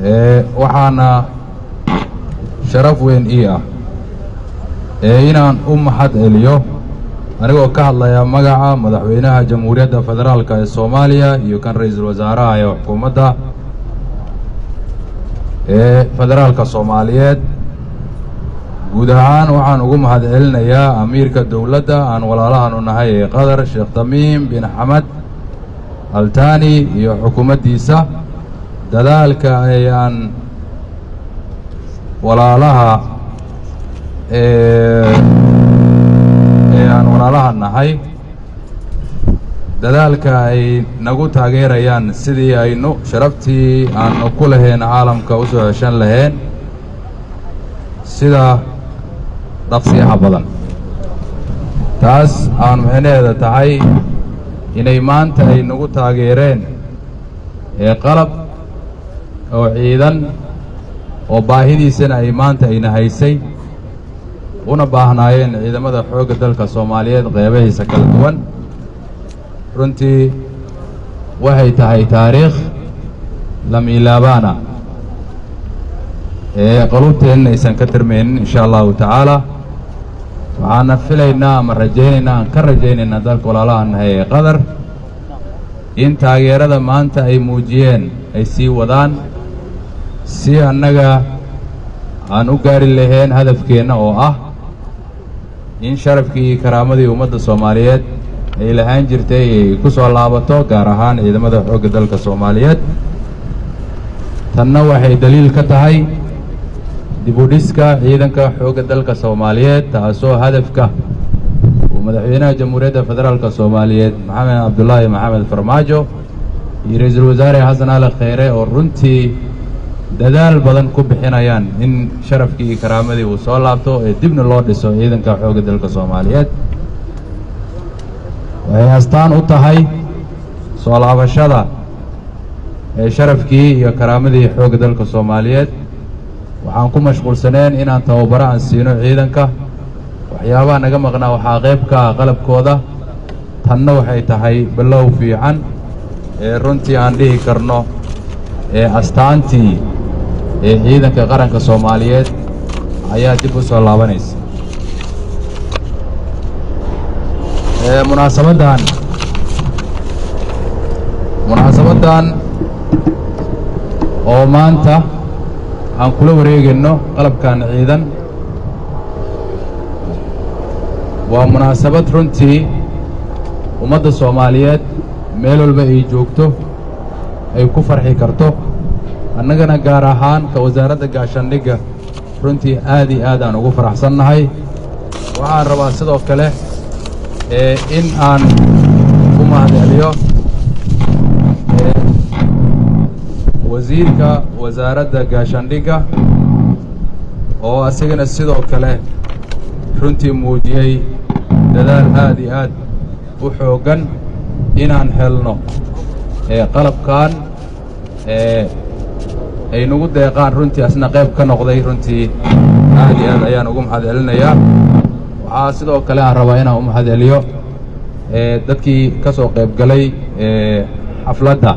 waxaana sharaf weyn ii ah inaan u mahad celiyo anigoo ka hadlaya magaca madaxweynaha Jamhuuriyadda Federaalka ee Soomaaliya iyo kan ra'iisul wasaaraha ee xukuumadda federaalka Soomaaliyeed guud ahaan waxaan ugu mahad celinayaa amiirka dawladda aan walaalahan u nahay ee Qatar Sheekh Tamiim bin Hamad Al Thani iyo xukuumaddiisa dadaalka ayaan walaalaha aan walaalaha nahay dadaalka ay nagu taageerayaan sidii aynu sharaftii aan ku lahayn caalamka u soo ceshan lahayn sida dhaqsiyaha badan taas aan micnaheeda tahay inay maanta ay nagu taageereen qalab oo ciidan oo baahidiisana ay maanta ayna haysay una baahnaayeen ciidamada xoogga dalka Soomaaliyeed qeybahiisa kala duwan runtii waxay tahay taariikh lam ilaabana qalubteena aysan ka tirmaynin insha Allah ta'ala waxaan filaynaa ama rajaynaynaa aan ka rajaynaynaa dalka walaalahan ee Qatar in taageerada maanta ay muujiyeen ay sii wadaan si annaga aan u gaari lahayn hadafkeena oo ah in sharafkii iyo karaamadii ummadda Soomaaliyeed ay lahaan jirtay ay ku soo laabato gaar ahaan ciidamada xoogga dalka Soomaaliyeed tanna waxay daliil ka tahay dib u dhiska ciidanka xoogga dalka Soomaaliyeed taasoo hadafka madaxweynaha Jamhuuriyadda Federaalka Soomaaliyeed Maxamed Cabdullaahi Maxamed Farmaajo iyo ra'iisul wasaare Xasan Ali Khayre oo runtii dadaal badan ku bixinayaan in sharafkii iyo karaamadii uu soo laabto ee dibna loo dhiso ciidanka xoogga dalka Soomaaliyeed waxay astaan u tahay soo laabashada sharafkii iyo karaamadii xoogga dalka Soomaaliyeed waxaan ku mashquulsaneen inaan tababaro aan siino ciidanka waxyaabaha naga maqnaa waxaa qayb ka ah qalabkooda tanna waxay tahay bilow fiican runtii aan dhihi karno astaantii ciidanka qaranka Soomaaliyeed ayaa dib u soo laabanaysa munaasabadan oo maanta aan kula wareegayno qalabkan ciidan waa munaasabad runtii ummadda Soomaaliyeed meel walba ay joogto ay ku farxi karto annagana gaar ahaan ka wasaaradda gaashaandhigga runtii aad iyo aad aan ugu faraxsannahay waxaan rabaa sidoo kale in aan ku mahad celiyo wasiirka wasaaradda gaashaandhigga oo asagana sidoo kale runtii muujiyey dadaal aad iyo aad u xooggan inaan helno qalabkan ay nagu deeqaan runtii asna qayb ka noqday runtii aad iyo aad ayaan ugu mahad celinayaa waxaa sidoo kale aan rabaa inaan u mahad celiyo dadkii ka soo qayb galay xafladda